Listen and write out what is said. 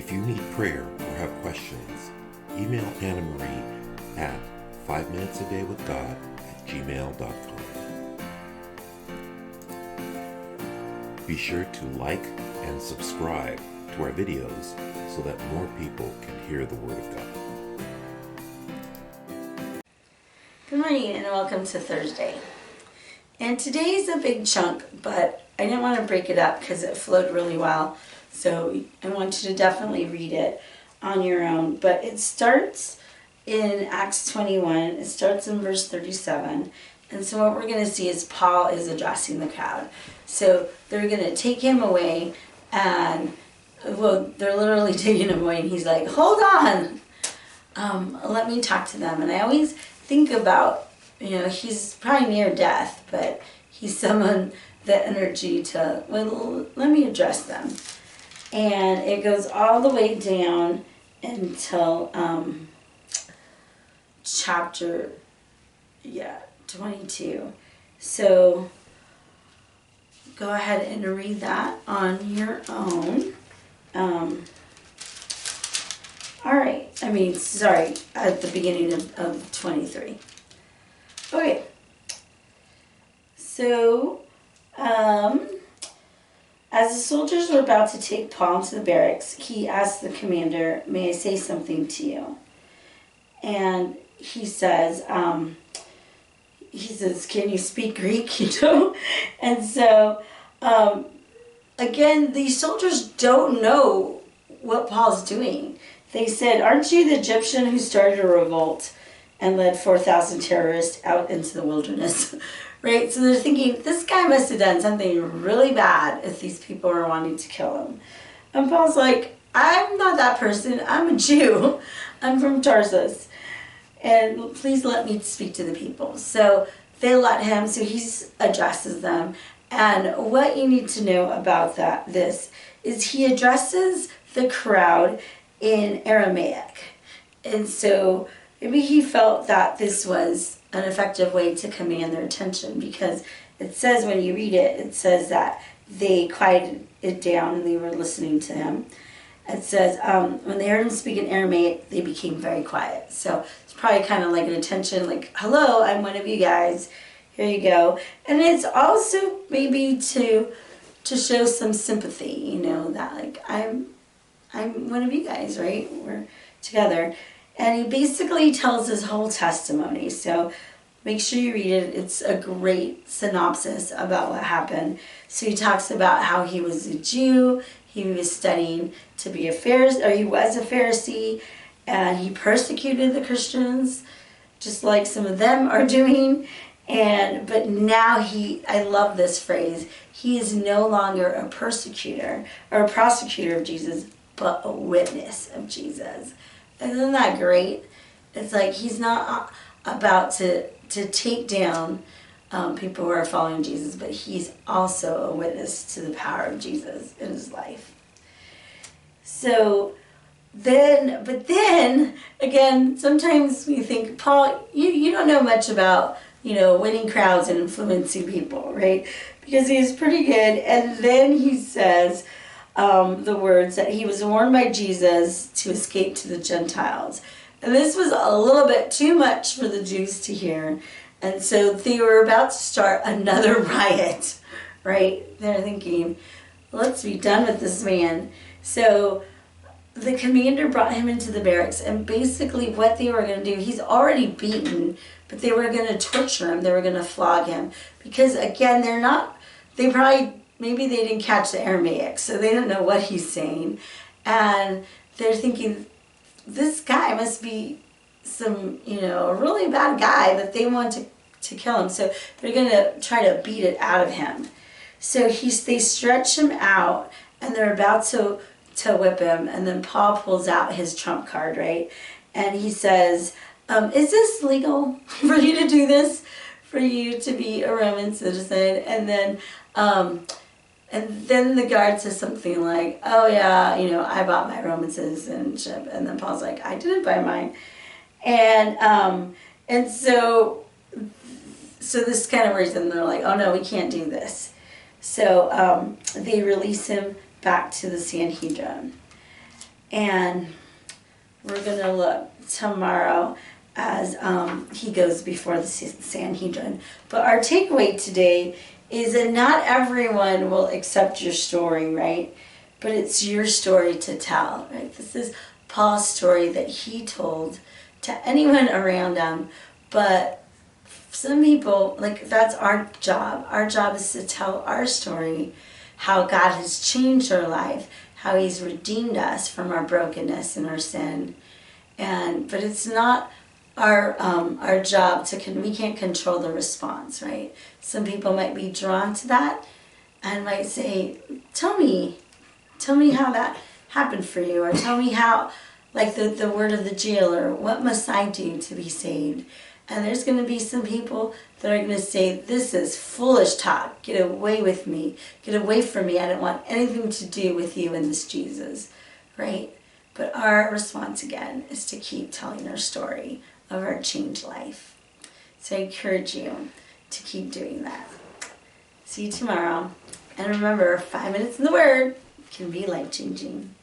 If you need prayer or have questions, email Annamarie at 5minutesadayWithGod@gmail.com. Be sure to like and subscribe to our videos so that more people can hear the Word of God. Good morning and welcome to Thursday. And today's a big chunk, but I didn't want to break it up because it flowed really well. So I want you to definitely read it on your own. But it starts in Acts 21. It starts in verse 37. And so what we're going to see is Paul is addressing the crowd. So they're going to take him away and, well, they're literally taking him away and he's like, hold on, let me talk to them. And I always think about, he's probably near death, but he's summoned the energy to, well, let me address them. And it goes all the way down until chapter 22. So go ahead and read that on your own. All right. At the beginning of 23. Okay. So, as the soldiers were about to take Paul into the barracks, he asked the commander, "May I say something to you?" And he says, "Can you speak Greek?" And so, again, these soldiers don't know what Paul's doing. They said, "Aren't you the Egyptian who started a revolt and led 4,000 terrorists out into the wilderness?" Right? So they're thinking, this guy must have done something really bad if these people are wanting to kill him. And Paul's like, "I'm not that person. I'm a Jew. I'm from Tarsus. And please let me speak to the people." So they let him, so he addresses them. And what you need to know about this is he addresses the crowd in Aramaic. And so maybe he felt that this was an effective way to command their attention, because it says, when you read it, it says that they quieted it down and they were listening to him. It says, when they heard him speak in Aramaic, they became very quiet. So it's probably kind of like an attention, like, "Hello, I'm one of you guys. Here you go." And it's also maybe to show some sympathy, that like, I'm one of you guys, right? We're together. And he basically tells his whole testimony. So make sure you read it. It's a great synopsis about what happened. So he talks about how he was a Jew. He was studying to be a Pharisee, or he was a Pharisee, and he persecuted the Christians, just like some of them are doing. But now I love this phrase, he is no longer a persecutor or a prosecutor of Jesus, but a witness of Jesus. Isn't that great? It's like he's not about to take down people who are following Jesus, but he's also a witness to the power of Jesus in his life. So then, again, sometimes we think, Paul, you don't know much about, winning crowds and influencing people, right? Because he's pretty good. And then he says the words that he was warned by Jesus to escape to the Gentiles. And this was a little bit too much for the Jews to hear. And so they were about to start another riot, right? They're thinking, let's be done with this man. So the commander brought him into the barracks, and basically what they were going to do, he's already beaten, but they were going to torture him. They were going to flog him. Because again, maybe they didn't catch the Aramaic, so they don't know what he's saying. And they're thinking, this guy must be a really bad guy that they want to kill him. So they're going to try to beat it out of him. So they stretch him out, and they're about to whip him. And then Paul pulls out his trump card, right? And he says, "Is this legal for you to do this? For you to be a Roman citizen?" And then the guard says something like, "Oh yeah, I bought my Roman citizenship." And then Paul's like, "I didn't buy mine." And so this kind of worries them. They're like, "Oh no, we can't do this." So they release him back to the Sanhedrin. And we're going to look tomorrow as he goes before the Sanhedrin. But our takeaway today is that not everyone will accept your story, right? But it's your story to tell, right? This is Paul's story that he told to anyone around him. But some people, like, that's our job. Our job is to tell our story, how God has changed our life, how he's redeemed us from our brokenness and our sin. But it's not our job we can't control the response, right? Some people might be drawn to that and might say, tell me how that happened for you, or tell me how, like the word of the jailer, what must I do to be saved? And there's going to be some people that are going to say, this is foolish talk. Get away with me. Get away from me. I don't want anything to do with you and this Jesus, right? But our response, again, is to keep telling our story of our changed life. So I encourage you to keep doing that. See you tomorrow. And remember, 5 minutes in the Word can be life-changing.